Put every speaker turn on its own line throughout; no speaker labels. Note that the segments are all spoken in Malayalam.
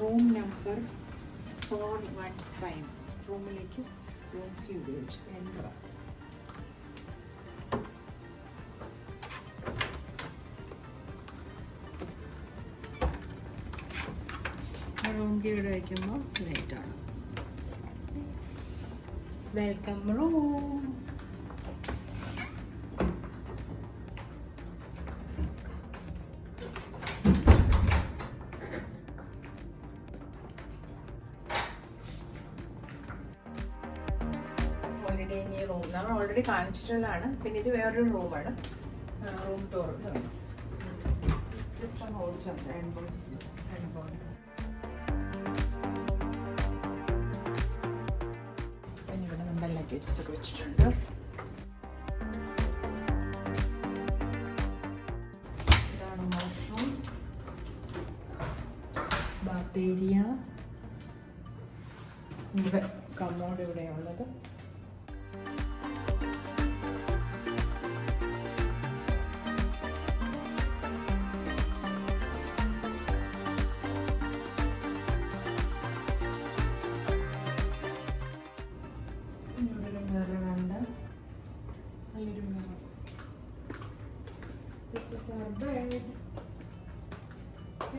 Room number 415. റൂമിലേക്ക് റൂം കീ ഉപയോഗിച്ച് എൻ്റർ. റൂം കീ ഇവിടെ വയ്ക്കുമ്പോൾ ലൈറ്റാണ്. Welcome room. റൂം നമ്മൾ ഓൾറെഡി കാണിച്ചിട്ടുള്ളതാണ്. പിന്നെ ഇത് വേറൊരു റൂമാണ്. റൂം ടൂർ ജസ്റ്റ് ഒന്ന് ഓടിച്ചാൽ പിന്നെ ഇവിടെ നമ്മുടെ ലഗേജസ് ഒക്കെ വെച്ചിട്ടുണ്ട്. ഇതാണ് വാഷ്റൂം, ബാത്ത് ഏരിയ. ഇവിടെ കമ്മോഡ് ഇവിടെയുള്ളത്.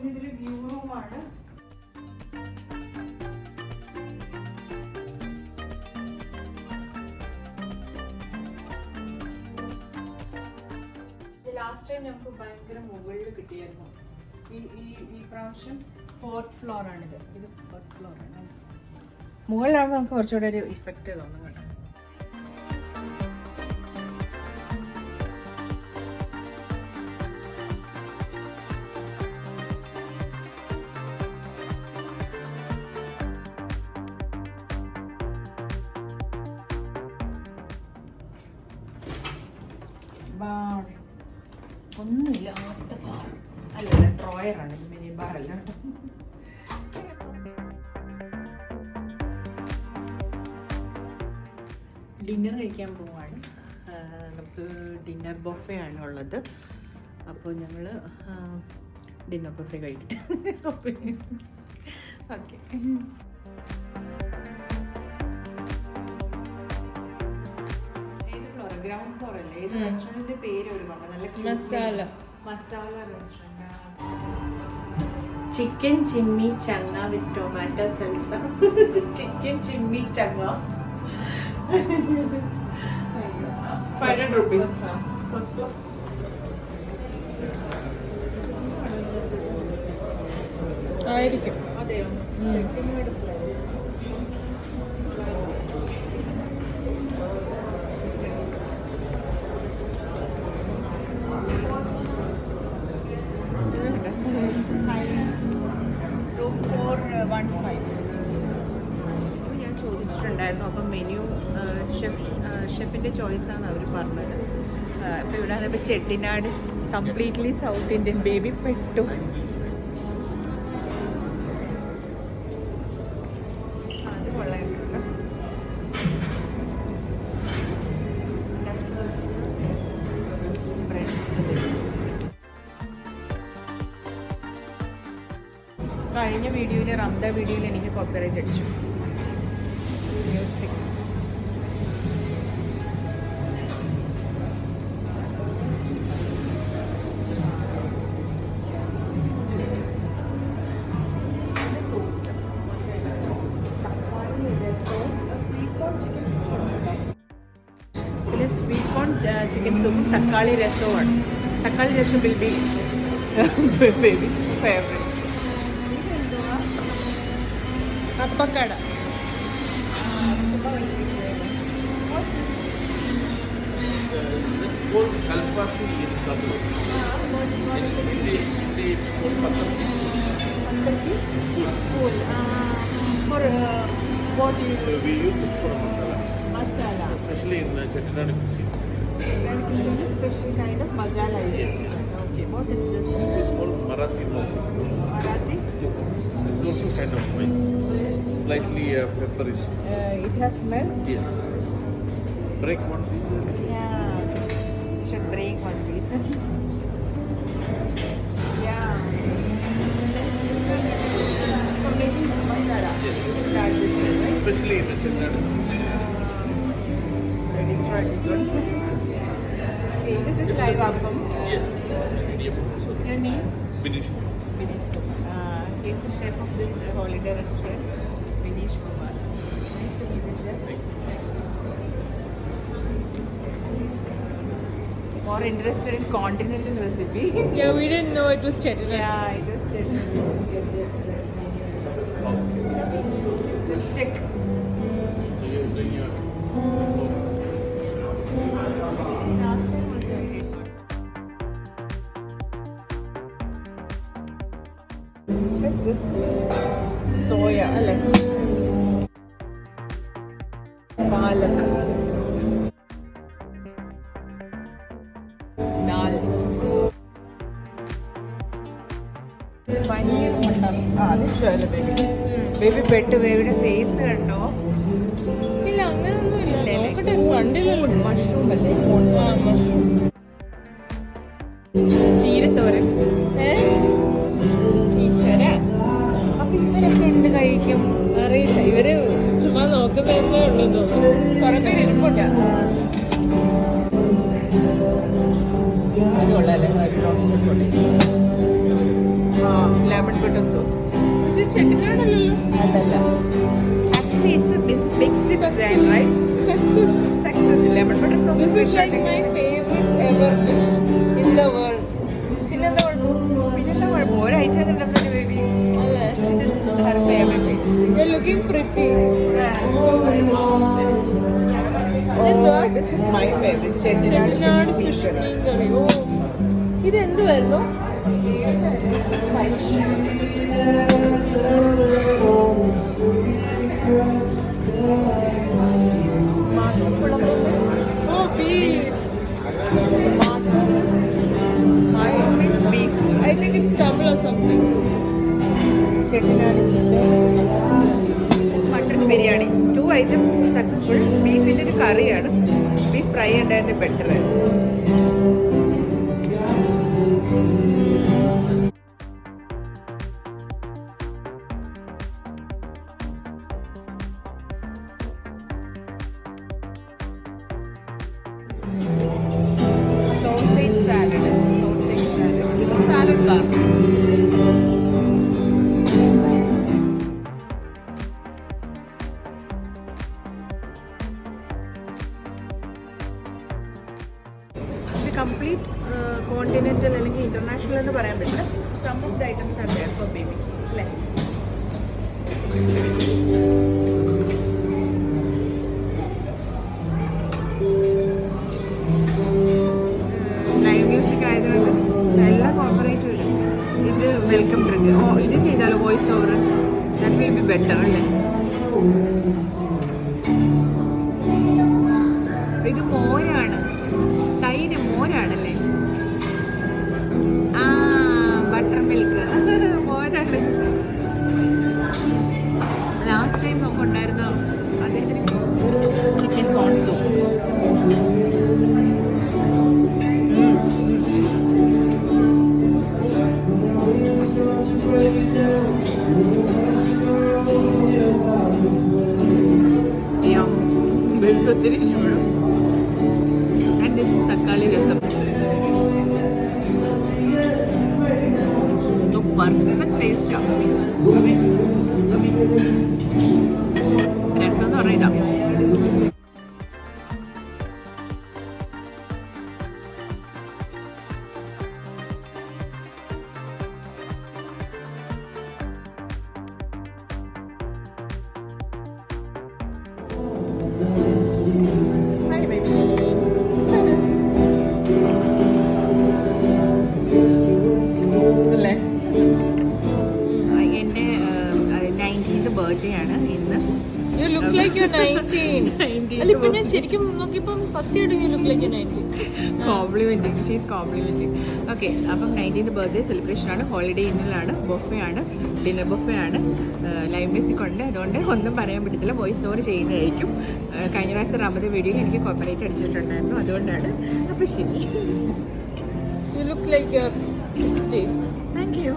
ഇതൊരു വ്യൂ റൂമാണ്. ലാസ്റ്റ് ടൈം ഞങ്ങൾക്ക് ഭയങ്കര മുകളിൽ കിട്ടിയായിരുന്നു. ഈ പ്രാവശ്യം 4th ഫ്ലോറാണിത്. ഇത് 4th ഫ്ലോറാണ്. മുകളിലാകുമ്പോൾ നമുക്ക് കുറച്ചുകൂടെ ഒരു ഇഫക്റ്റ് തോന്നും കേട്ടോ. ബാർ ഒന്നുമില്ലാത്ത ബാർ അല്ലല്ല, ഡ്രോയറാണ്. ഇത് മിനി ബാർ അല്ല കേട്ടോ. ഡിന്നർ കഴിക്കാൻ പോവാണ്. നമുക്ക് ഡിന്നർ ബൊഫേ ആണ് ഉള്ളത്. അപ്പോൾ ഞങ്ങൾ ഡിന്നർ ബൊഫേ കഴിക്കും. ഓക്കെ. ഗ്രൗണ്ട് ഫ്ലോർ അല്ലേ? ഇത് റെസ്റ്റോറൻറ്റിന്റെ പേര് ഒരുപാട് നല്ല മസാല റെസ്റ്റോറൻറ്റ്. ചിക്കൻ ചിമ്മി ചങ്ങ വിത്ത് ടൊമാറ്റോ സൽസ. ചിക്കൻ ചിമ്മി ചങ്ങ 500 rupees. ഫസ്റ്റ് ക്ലാസ് ആയിരിക്കും. അതെയോ? ഞാൻ ചോദിച്ചിട്ടുണ്ടായിരുന്നു. അപ്പം മെനു ഷെഫിൻ്റെ ചോയ്സാണ് അവർ പറഞ്ഞത്. അപ്പോൾ ഇവിടെ അതിപ്പോൾ Chettinad completely south Indian. Baby പെട്ടു. അത് കൊള്ളായിരുന്നു. കഴിഞ്ഞ വീഡിയോയിൽ റംദ വീഡിയോയിൽ എനിക്ക് കോപ്പിറൈറ്റ് അടിച്ചു. മ്യൂസിക് പിന്നെ സ്വീറ്റ് കോൺ ചിക്കൻ സൂപ്പ്, തക്കാളി രസവുമാണ്. തക്കാളി രസം വിൽ ബി ബേബീസ് ഫേവറേറ്റ്. അപ്പക്കട what we use it for masala, especially in Chettinad cuisine. Special kind of masala. Yes. Okay, what is this? This is called Marathi. Marathi? It's also kind of spice. Slightly pepperish. It has smell? Yes. Break one piece. Yeah. You should break one piece. Yeah. Yes.
Start this way, right?
Especially in the Chettinad.
Destroy this one. Okay, this is live appam.
Yes. Medium. So,
Your name?
finish.
Vinesh Kumar. He is the chef of this holiday restaurant. Vinesh Kumar. Nice to meet you, sir. More interested in continental recipe.
Yeah, we didn't know it was Chettinad.
Yeah, I just did. Let's check.
So you're doing your.
Last time also we did good. What's this? Soya, അല്ലേ? Palak. Dal. പനീർ മട്ടർ. അത് ഇഷ്ടമല്ല ബേബി. ബേബി പെട്ട് ബേബിയുടെ ഫേസ് കണ്ടോ?
ഇല്ല അങ്ങനൊന്നും ഇല്ല.
ഇല്ല,
നോക്കട്ടെ കണ്ടില്ലല്ലോ.
മഷ്റൂം അല്ലേ?
ആ മഷ്റൂം.
ചീരത്തോരൻ. ഈശ്വര. അപ്പൊ ഇവരൊക്കെ എന്ത് കഴിക്കും?
അറിയില്ല ഇവര് ചുമ്മാ നോക്കുന്നതേ ഉള്ളൂ തോന്നുന്നു.
കുറെ പേര് ഇരിപ്പുണ്ട്. അത് കൊള്ളാല്ലേ? ലെമൺ പൊട്ടോ സോസ്.
ഇത് ചെട്ടിനാടല്ലല്ലോ.
അതല്ല. Actually, it's a mixed design, right?
Success.
Success. Lemon butter sauce.
This is like my favorite ever dish in the world.
പിന്നെന്താ കുഴപ്പം? ഒരു ഐറ്റം കണ്ടപ്പോൾ ബേബി.
അല്ലേ?
This is her favorite.
You're looking pretty.
Oh, this is my favorite.
Chettinad fish മീൻ കറി. ഓ ഇത് എന്തുവായിരുന്നു?
Spicy.
Oh beef.
Means beef.
I think it's Tamil or something.
Chettinad chicken. Mutton biryani. 2 items successful. Beefിന്റെ ഒരു കറിയാണ്. ബീഫ് ഫ്രൈ ഉണ്ടായിരുന്നു better. Sausage salad. Salad bar. Complete continental അല്ലെങ്കിൽ ഇന്റർനാഷണൽ എന്ന് പറയാൻ പറ്റില്ല. Some of the items are there for baby അല്ലേ? ലൈവ് മ്യൂസിക് ആയതുകൊണ്ട് എല്ലാം കോപ്പറേറ്റ് വരും. ഇത് വെൽക്കം ഡ്രിങ്ക്. ഇത് ചെയ്താലോ voice over? That will be better അല്ലേ? ഇത് മോരാണ്. തൈര് മോരാണല്ലേ? ആ ബട്ടർ മിൽക്ക് മോരാണ്. ലാസ്റ്റ് ടൈം നമുക്ക് ഉണ്ടായിരുന്ന അദ്ദേഹത്തിന് ചിക്കൻ കോൺ സൂപ്പ്. ഒത്തിരി ഇഷ്ടപ്പെടും. ആൻഡ് ദിസ് ഇസ് തക്കാളി രസം. പെർഫെക്റ്റ് ടേസ്റ്റാണ്. രസം എന്ന് പറയുക അല്ലേ? എൻ്റെ 19th ബർത്ത്ഡേ ആണ് ഇന്ന്.
You look like you're 19. അല്ല ഇപ്പൊ ഞാൻ ശരിക്കും നോക്കിയപ്പം സത്യമായിട്ട് you look like you're 19.
Complimenting. She's complimenting. Okay, അപ്പം 19th ബർത്ത്ഡേ സെലിബ്രേഷൻ ആണ്. ഹോളിഡേ ഇന്നിലാണ്. ബൊഫേ ആണ്. ഡിന്നർ ബൊഫേ ആണ്. ലൈവ് മ്യൂസിക് ഉണ്ട്. അതുകൊണ്ട് ഒന്നും പറയാൻ പറ്റത്തില്ല. വോയിസ് ഓവർ ചെയ്യുന്നതായിരിക്കും. കഴിഞ്ഞ പ്രാവശ്യം റമദ വീഡിയോയിൽ എനിക്ക് കോപ്പറേറ്റ് അടിച്ചിട്ടുണ്ടായിരുന്നു. അതുകൊണ്ടാണ്. അപ്പം ശരി.
You look like you're 60.
Thank you.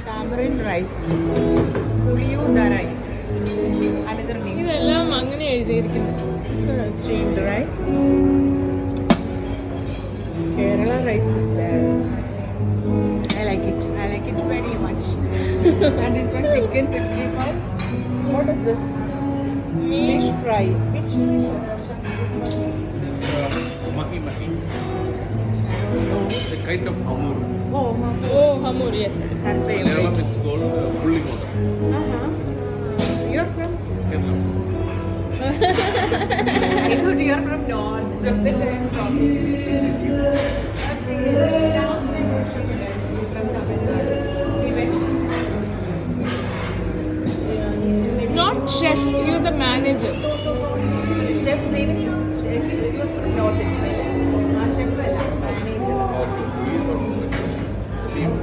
Tamarind rice. Puliyundara. Another name.
ഇതെല്ലാം അങ്ങനെ എഴുതിയിരിക്കുന്നത്.
Steamed rice. Kerala rice is there. I like it. I like it very much. And this one chicken 65. What is this? Fish fry. Which fish?
Mahi mahi. The kind of hamur.
Oh,
oh ഹമൂർ yes.
and
Kerala
favorite.
it's called pulling water.
You're from?
Kerala.
I thought you're from North. So that I'm talking with you. Last time you from Tamil Nadu. We went. He's related.
Not chef, you the manager.
The chef's name is. He was from North India. Chef അല്ല, manager.
Okay. We from leave.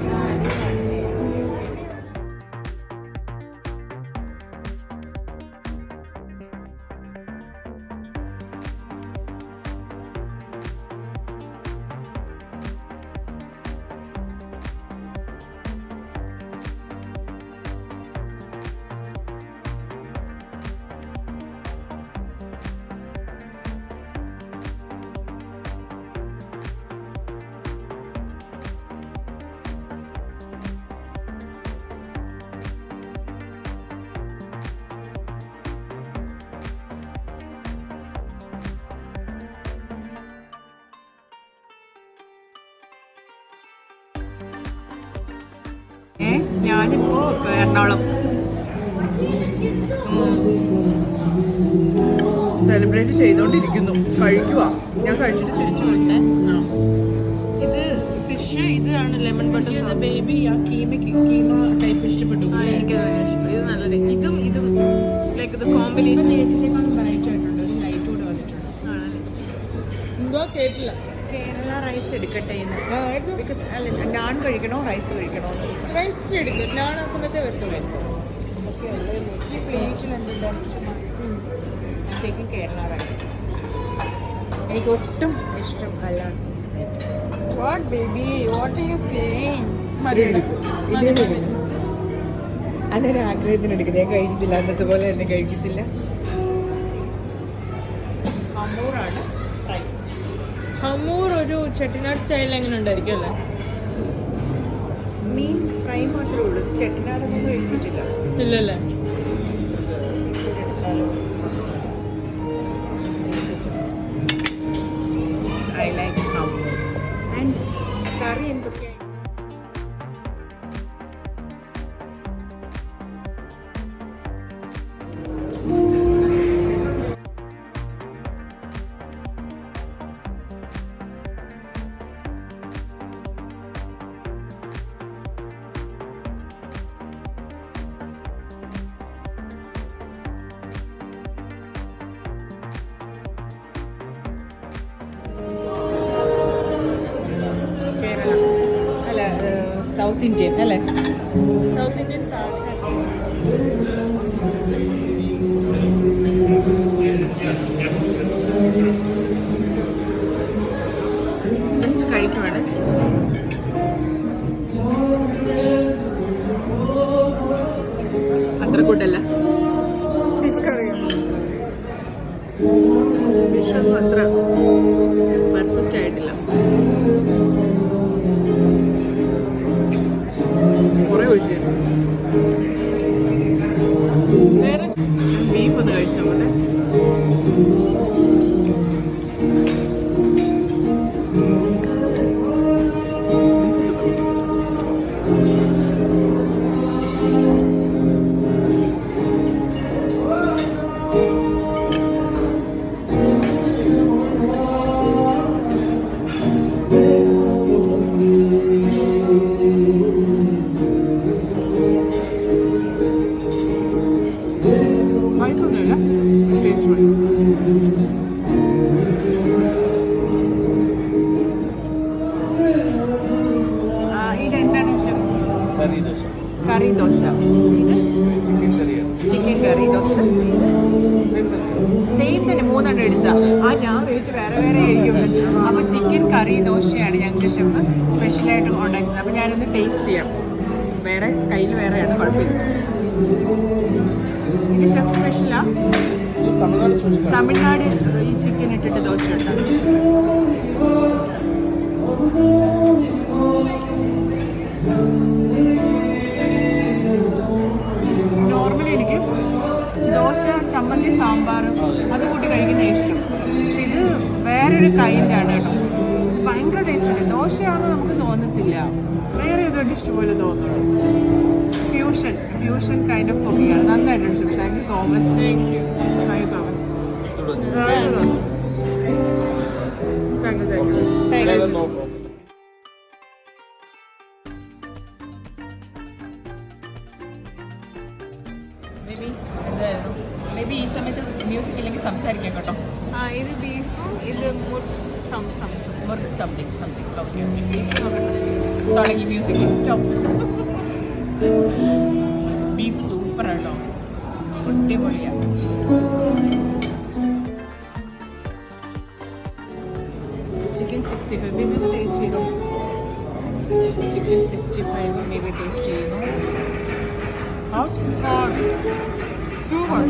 ഞാനിപ്പോ എറണാകുളം സെലിബ്രേറ്റ് ചെയ്തോണ്ടിരിക്കുന്നു. കഴിക്കുവാ. ഞാൻ കഴിച്ചിട്ട് തിരിച്ചു വരട്ടെ.
ഇത് ഫിഷ്, ഇതാണ് ലെമൺ ബട്ടർ സോസ്.
ബേബി ആ കീമ ടൈപ്പ് ഇഷ്ടപ്പെട്ടു.
എനിക്കത് ഇഷ്ടപ്പെട്ടു. ഇത് നല്ല ഇതും ലൈക്ക് ഇത് കോമ്പിനേഷൻ
ഇതിനേക്കാളും വെറൈറ്റി ആയിട്ടുണ്ട്. ഒരു ലൈറ്റ് കൂടെ വന്നിട്ടുണ്ട്.
ആണല്ലേ. എന്തോ കേട്ടില്ല.
കേരള റൈസ് എടുക്കട്ടെ എന്ന്. ബിക്കോസ് അല്ല, നാൻ കഴിക്കണോ റൈസ് കഴിക്കണോ
റൈസ് എടുക്കും. ഞാൻ ആ സമയത്തെ വെക്കുള്ളൂ.
ഈ പ്ലേറ്റിൽ എന്ത് ബെസ്റ്റ് ടേക്കിംഗ് കേരള റൈസ്. എനിക്ക് ഒട്ടും ഇഷ്ടം അല്ല.
What baby, what are you saying?
അതൊരു ആഗ്രഹത്തിന് എടുക്കുന്നത്. ഞാൻ കഴിക്കത്തില്ല, അന്നത്തെ പോലെ തന്നെ കഴിക്കത്തില്ല. ഹമൂറാണ് ഫ്രൈ.
ഹമൂർ ഒരു ചെട്ടിനാട് സ്റ്റൈലിൽ എങ്ങനെ ഉണ്ടായിരിക്കും അല്ലേ?
മീൻ ഫ്രൈ മാത്രമേ ഉള്ളൂ. ചെട്ടിനാടൊന്നും കഴിച്ചിട്ടില്ല.
ഇല്ലല്ലേ.
I like hamur. And curry എന്തൊക്കെയാണ്? കേരള അല്ല, സൗത്ത് ഇന്ത്യൻ അല്ലേ?
സൗത്ത് ഇന്ത്യൻ
ജസ്റ്റ് കഴിക്കുവാണ്. അത്ര കൂട്ടല്ല. ഫിഷ് കറിയാണ്. ഫിഷൊന്നും അത്ര പെർഫെക്റ്റ് ആയിട്ടില്ല. കുറേ ഒഴിച്ച്
വേറെ
ബീഫ് ഒന്ന് കഴിച്ച പോലെ. സ്പൈസ് ഒന്നുമില്ല, ടേസ്റ്റ് മതി. ഇതെന്താണ് വിഷയം?
Curry dosa.
കറി ദോശ. ഇത്
Chicken curry.
ചിക്കൻ കറി ദോശ.
Same curry.
സെയിം തന്നെ മൂന്നെണ്ണം എടുത്താ. ഞാൻ വിളിച്ച് വേറെ വേറെ ആയിരിക്കും. അപ്പോൾ ചിക്കൻ കറി ദോശയാണ് ഞങ്ങൾക്ക് ഷെഫ് സ്പെഷ്യലായിട്ട് ഉണ്ടാക്കുന്നത്. അപ്പോൾ ഞാനൊന്ന് ടേസ്റ്റ് ചെയ്യാം. വേറെ കയ്യിൽ വേറെയാണ്, കുഴപ്പമില്ല. ഇത് ഷെഫ് സ്പെഷ്യലാ. തമിഴ്നാട് ഈ ചിക്കൻ ഇട്ടിട്ട് ദോശ ഉണ്ടാകും. നോർമലി എനിക്ക് ദോശ, ചമ്മന്തി, സാമ്പാർ അത് കൂട്ടി കഴിക്കുന്ന ഇഷ്ടം. പക്ഷെ ഇത് വേറൊരു കൈൻഡാണ് കേട്ടോ. ഭയങ്കര ടേസ്റ്റ് ഉണ്ട്. ദോശയാണെന്ന് നമുക്ക് തോന്നത്തില്ല, വേറെ ഏതോ ഡിഷ് പോലെ തോന്നുള്ളൂ. ഫ്യൂഷൻ കൈൻഡ് ഓഫ് കുക്കിംഗാണ്. നന്നായിട്ടുണ്ട് chef. Thank you so much. Thank you so much. Baby ഈ സമയത്ത് മ്യൂസിക് ഇല്ലെങ്കിൽ സംസാരിക്കാം കേട്ടോ.
ഇത് ബീഫും ഇത്
മുറുക്ക് സംതിങ് ഓക്കെ തുടങ്ങി മ്യൂസിക് സ്റ്റോപ്പ്. ബീഫ് സൂപ്പർ ആട്ടോ, അടിപൊളിയാണ്. ചിക്കൻ 65 ബേബി ടേസ്റ്റ് ചെയ്തു. ചിക്കൻ 65 ബേബി ടേസ്റ്റ് ചെയ്യുന്നു.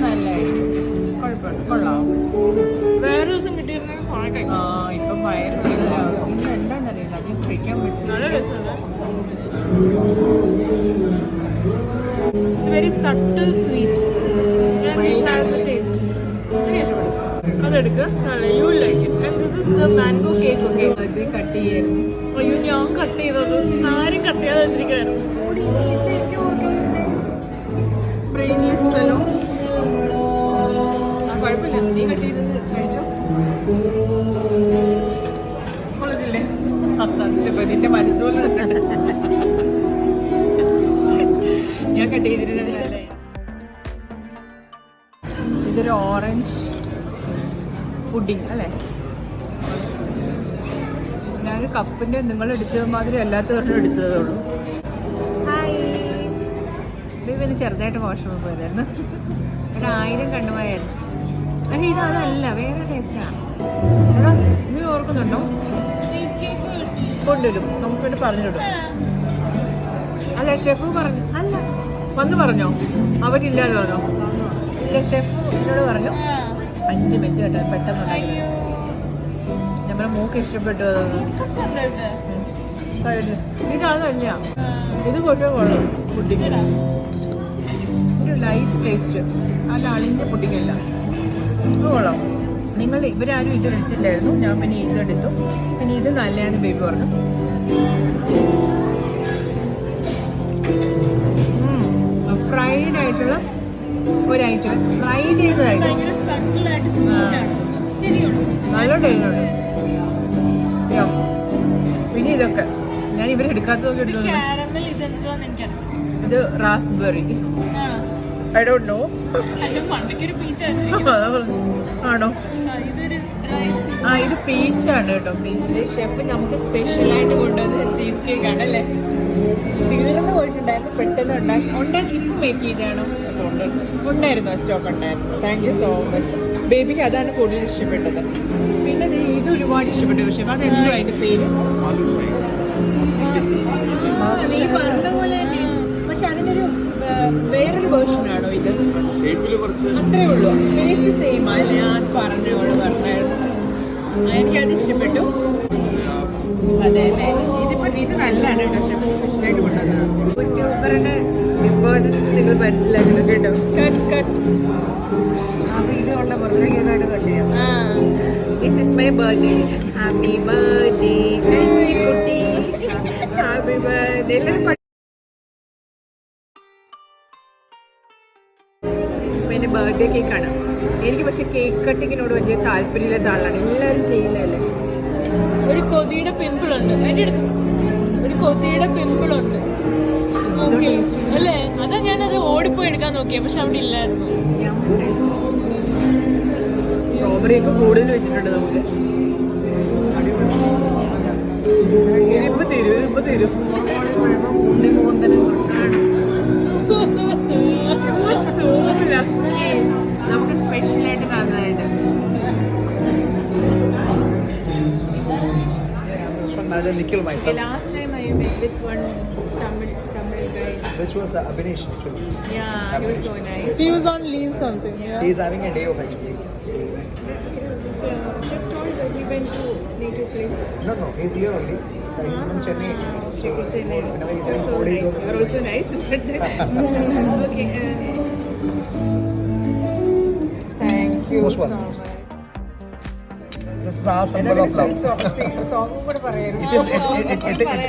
നല്ലായിരിക്കും, കുഴപ്പമില്ല, കൊള്ളാം.
വേറെ ദിവസം കിട്ടിയിരുന്നെങ്കിൽ കുറെ കഴിക്കാം.
ഇപ്പം വയറില്ല, ഇന്ന് എന്താണെന്നറിയില്ല, അത് കഴിക്കാൻ പറ്റില്ല.
നല്ല രസമുണ്ട്. It's very subtle sweet and it has a taste. അതെടുക്കുക, you like it. And this is the mango cake. Okay,
അത് കട്ട് ചെയ്യായിരുന്നു.
അയ്യോ, ഞാൻ കട്ട് ചെയ്തത് ആരും കട്ട് ചെയ്യാതെ വെച്ചിരിക്കുമായിരുന്നു.
Brainless fellow. കുഴപ്പമില്ല, നീ കട്ട് ചെയ്തത് കഴിച്ചോ. കൊള്ളതില്ലേ? നിന്റെ മരുത്തോലെ ഞാൻ കട്ട് ചെയ്തിരുന്നത് നല്ല. ഇതൊരു ഓറഞ്ച് പുഡിങ് അല്ലേ? ഞാനൊരു കപ്പിൻ്റെ നിങ്ങൾ എടുത്തത് മാതിരി അല്ലാത്തവരുടെ എടുത്തതേ ഉള്ളൂ. ഹായ്, ഇവന് ചെറുതായിട്ട് വാഷ്റൂമിൽ പോയതായിരുന്നു. ഒരു 1000 കണ്ണുമായിരുന്നു. പക്ഷേ ഇത് അതല്ല, വേറെ ടേസ്റ്റാണ്. എടാ, നീ ഓർക്കുന്നുണ്ടോ? കൊണ്ടുവരും, നമുക്ക് വേണ്ടി പറഞ്ഞിടും. അല്ല, ഷെഫ് പറഞ്ഞു. അല്ല, വന്ന് പറഞ്ഞോ? അവരില്ലാതെ പറഞ്ഞോ? ഇല്ല, ഷെഫ് എന്നോട് പറഞ്ഞു 5 മിനിറ്റ് കേട്ടോ, പെട്ടെന്നുണ്ടായി. നമ്മുടെ മൂക്ക് ഇഷ്ടപ്പെട്ടു. ഇത് അതല്ല, ഇത് കൊണ്ടേ കൊള്ളാം. പുഡിങ് ഒരു ലൈറ്റ് ടേസ്റ്റ്, അല്ല അളിഞ്ഞ പുഡിങ്ങല്ല. ഇത് കൊള്ളാം. നിങ്ങൾ ഇവരാരും ഇത് എടുത്തില്ലായിരുന്നു, ഞാൻ പിന്നെ ഇതെടുത്തു. പിന്നെ ഇത് നല്ലതെന്ന് ബേബി പറഞ്ഞു. ഫ്രൈഡ് ആയിട്ടുള്ള ഒരു ഐറ്റം, ഫ്രൈ ചെയ്തതായിട്ട് നല്ല ടേസ്റ്റ് ഉണ്ട്. പിന്നെ ഇതൊക്കെ ഞാൻ ഇവരെടുക്കാത്തതൊക്കെ എടുത്തു. ഇത് റാസ്ബെറി, ഐ ഡോണ്ട് നോ. ആണോ? ഇത് പീച്ചാണ് കേട്ടോ. പീച്ച് ഷെഫ് നമുക്ക് സ്പെഷ്യലായിട്ട് കൊണ്ടുവന്ന് ചീസ് കേക്ക് ആണ് അല്ലേ? തീർന്നു പോയിട്ടുണ്ടായിരുന്നു, പെട്ടെന്ന് ഉണ്ടാക്കി ഇപ്പം മേക്ക് ചെയ്താണോ? ഉണ്ടായിരുന്നു, സ്റ്റോക്ക് ഉണ്ടായിരുന്നു. Thank you so much. ബേബിക്ക് അതാണ് കൂടുതൽ ഇഷ്ടപ്പെട്ടത്. പിന്നെ ഇത് ഒരുപാട് ഇഷ്ടപ്പെട്ടു. പക്ഷേ അതെന്തോ അതിൻ്റെ പേര്, പക്ഷെ അതിനൊരു വേറൊരു വേർഷനാണോ ഇത്? അത്രേ ഉള്ളൂ, ടേസ്റ്റ് സെയിം അല്ല. ഞാൻ പറഞ്ഞായിരുന്നു, എനിക്കത് ഇഷ്ടപ്പെട്ടു. അതെ അല്ലേ? ഇത് നല്ലതാണ് കേട്ടോ. ഷെഫ് സ്പെഷ്യലായിട്ട് കൊണ്ടുവന്നത്. യൂട്യൂബറിന്റെ ഇമ്പോർട്ടൻസ് നിങ്ങൾ മനസ്സിലാക്കണം കേട്ടോ. അപ്പൊ ഇത് ഉള്ള ബർത്ത്ഡേ കേക്കായിട്ട് കട്ട് ചെയ്യാം. This is my birthday. Happy birthday കുട്ടി, ഹാപ്പി ബർത്ത്ഡേ. എല്ലാവരും എൻ്റെ ബർത്ത്ഡേ കേക്കാണ്. എനിക്ക് പക്ഷെ കേക്ക് കട്ടിങ്ങിനോട് വലിയ താല്പര്യമില്ലാത്ത ആളാണ്. എല്ലാവരും ചെയ്യുന്നതല്ലേ.
ഒരു കൊതിയുടെ പിമ്പിൾ ഉണ്ട് അതിൻ്റെ അടുത്ത്, ഒരു കൊതിയുടെ പിമ്പിൾ ഉണ്ട് അല്ലേ? അതാ ഞാനത് ഓടിപ്പോയി എടുക്കാൻ നോക്കിയ, പക്ഷെ അവിടെ ഇല്ലായിരുന്നു.
സ്ട്രോബെറി ഒക്കെ കൂടുതൽ വെച്ചിട്ടുണ്ട് നമുക്ക്. ഇതിപ്പോ തരും നമുക്ക് സ്പെഷ്യലായിട്ട് തന്നതായിട്ട്. Last time I met with one Tamil guy nice.
which was Abhinesh actually.
Yeah, he was so nice.
She was on leave something. Yeah.
He is having a day off actually.
Chef told that he went to native place.
No, he's here only. So he's from Chennai. So whenever he's having 4 days off.
You're also nice. Okay. Thank you
Most
so
welcome.
much.
This is our symbol of love.
Song കൂടെ പറയായിരുന്നു.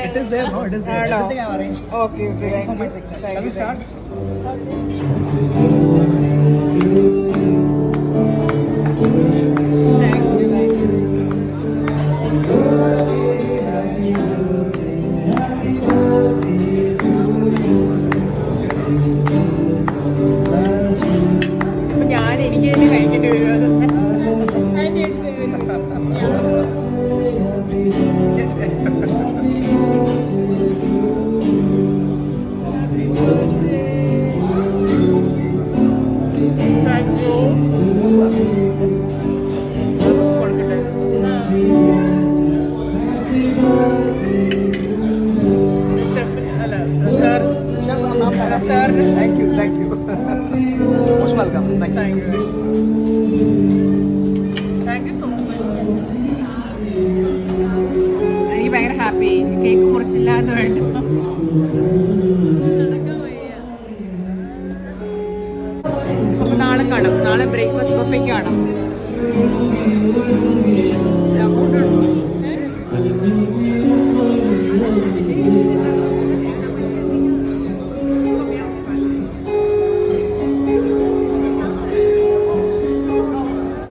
It is there, no? It is there.
Hello.
Everything I have arranged.
Okay,
Waiting for
thank
my
you.
signal.
Thank
Shall we
you,
start?
Thank you, thank you. അപ്പൊ ഞാൻ എനിക്ക് തന്നെ കഴിക്കേണ്ടി വരുമോ
And it
താങ്ക് യു കൊടുക്കട്ടെ ഷെഫിന് അല്ല സാർ സാറിന്
Thank you. Most welcome. Thank you.
Thank you thank you so much എനിക്ക് ഭയങ്കര ഹാപ്പി കേക്ക് മുറിച്ചില്ല എന്ന് വേണ്ട അപ്പോൾ നാളെ കാണാം നാളെ ബ്രേക്ക്ഫാസ്റ്റ് ബഫേക്ക് കാണാം